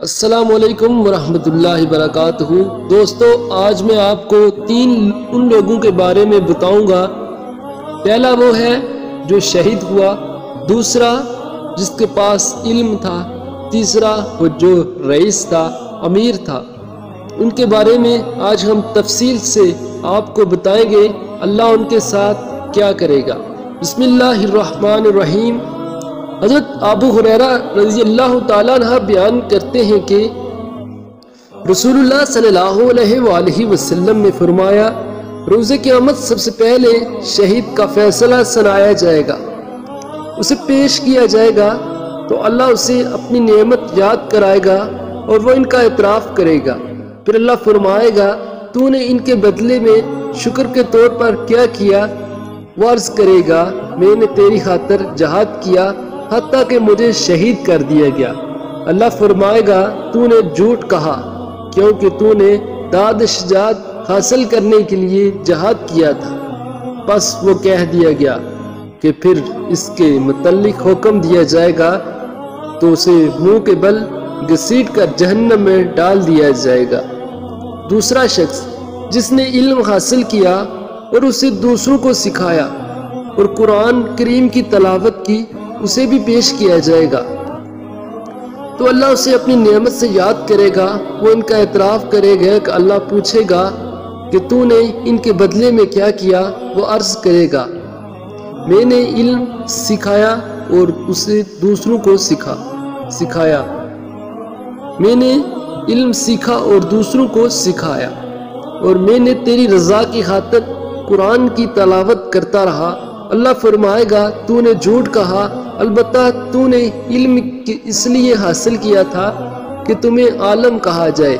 السلام علیکم ورحمۃ اللہ وبرکاتہ۔ دوستو، آج میں آپ کو ان لوگوں کے بارے میں بتاؤں گا۔ پہلا وہ ہے جو شہید ہوا، دوسرا جس کے پاس علم تھا، تیسرا وہ جو رئیس تھا، امیر تھا۔ ان کے بارے میں آج ہم تفصیل سے آپ کو بتائیں گے اللہ ان کے ساتھ کیا کرے گا۔ بسم اللہ الرحمن الرحیم۔ حضرت ابو ہریرہ رضی اللہ تعالیٰ عنہ بیان کرتے ہیں کہ رسول اللہ صلی اللہ علیہ وآلہ وسلم نے فرمایا، روز قیامت سب سے پہلے شہید کا فیصلہ سنایا جائے گا، اسے پیش کیا جائے گا تو اللہ اسے اپنی نعمت یاد کرائے گا اور وہ ان کا اعتراف کرے گا۔ پھر اللہ فرمائے گا، تو نے ان کے بدلے میں شکر کے طور پر کیا کیا؟ وہ عرض کرے گا، میں نے تیری خاطر جہاد کیا حتیٰ کہ مجھے شہید کر دیا گیا۔ اللہ فرمائے گا، تو نے جھوٹ کہا کیونکہ تو نے داد شجاعت حاصل کرنے کے لیے جہاد کیا تھا۔ بس وہ کہہ دیا گیا کہ پھر اس کے متعلق حکم دیا جائے گا تو اسے منہ کے بل گھسیٹ کر جہنم میں ڈال دیا جائے گا۔ دوسرا شخص جس نے علم حاصل کیا اور اسے دوسروں کو سکھایا اور قرآن کریم کی تلاوت کی، اسے بھی پیش کیا جائے گا تو اللہ اسے اپنی نعمت سے یاد کرے گا۔ وہ ان کا اعتراف کرے گا کہ اللہ پوچھے گا کہ تو نے ان کے بدلے میں کیا کیا؟ وہ عرض کرے گا، میں نے علم سکھایا اور اسے دوسروں کو سکھایا۔ میں نے علم سیکھا اور دوسروں کو سکھایا، اور میں نے تیری رضا کی خاطر قرآن کی تلاوت کرتا رہا۔ اللہ فرمائے گا، تو نے جھوٹ کہا، البتہ تو نے علم اس لیے حاصل کیا تھا کہ تمہیں عالم کہا جائے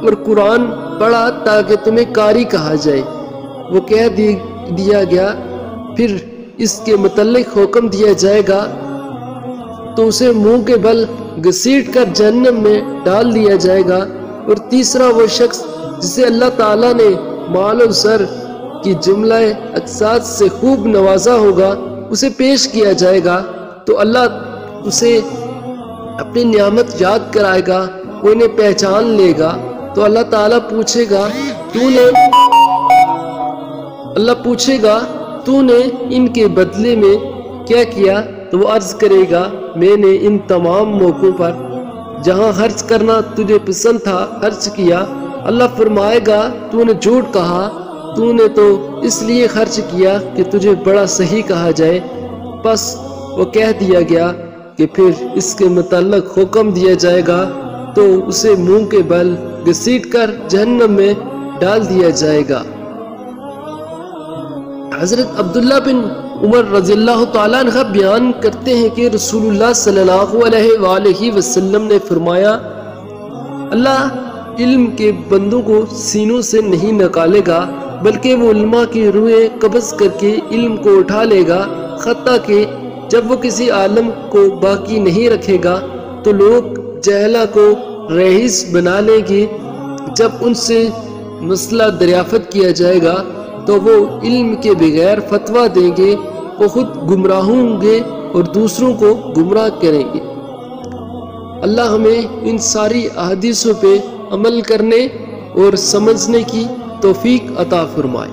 اور قرآن پڑھا تاکہ تمہیں قاری کہا جائے۔ وہ کہہ دیا گیا، پھر اس کے متعلق حکم دیا جائے گا تو اسے منہ کے بل گھسیٹ کر جہنم میں ڈال دیا جائے گا۔ اور تیسرا وہ شخص جسے اللہ تعالیٰ نے مال و زر کی جملہ اقساط سے خوب نوازا ہوگا، اسے پیش کیا جائے گا تو اللہ اسے اپنی نعمت یاد کرائے گا، وہ انہیں پہچان لے گا تو اللہ تعالیٰ پوچھے گا، تو نے ان کے بدلے میں کیا کیا؟ تو وہ عرض کرے گا، میں نے ان تمام موقعوں پر جہاں خرچ کرنا تجھے پسند تھا خرچ کیا۔ اللہ فرمائے گا، تو نے جھوٹ کہا، تو نے تو اس لیے خرچ کیا کہ تجھے بڑا صحیح کہا جائے۔ بس وہ کہہ دیا گیا کہ پھر اس کے متعلق حکم دیا جائے گا تو اسے منہ کے بل گھسیٹ کر جہنم میں ڈال دیا جائے گا۔ حضرت عبداللہ بن عمر رضی اللہ تعالیٰ عنہ بیان کرتے ہیں کہ رسول اللہ صلی اللہ علیہ وآلہ وسلم نے فرمایا، اللہ علم کے بندوں کو سینوں سے نہیں نکالے گا بلکہ وہ علماء کی روحیں قبض کر کے علم کو اٹھا لے گا، حتیٰ کہ جب وہ کسی عالم کو باقی نہیں رکھے گا تو لوگ جہلہ کو رئیس بنا لیں گے۔ جب ان سے مسئلہ دریافت کیا جائے گا تو وہ علم کے بغیر فتویٰ دیں گے، وہ خود گمراہ ہوں گے اور دوسروں کو گمراہ کریں گے۔ اللہ ہمیں ان ساری احادیثوں پہ عمل کرنے اور سمجھنے کی توفیق عطا فرمائے۔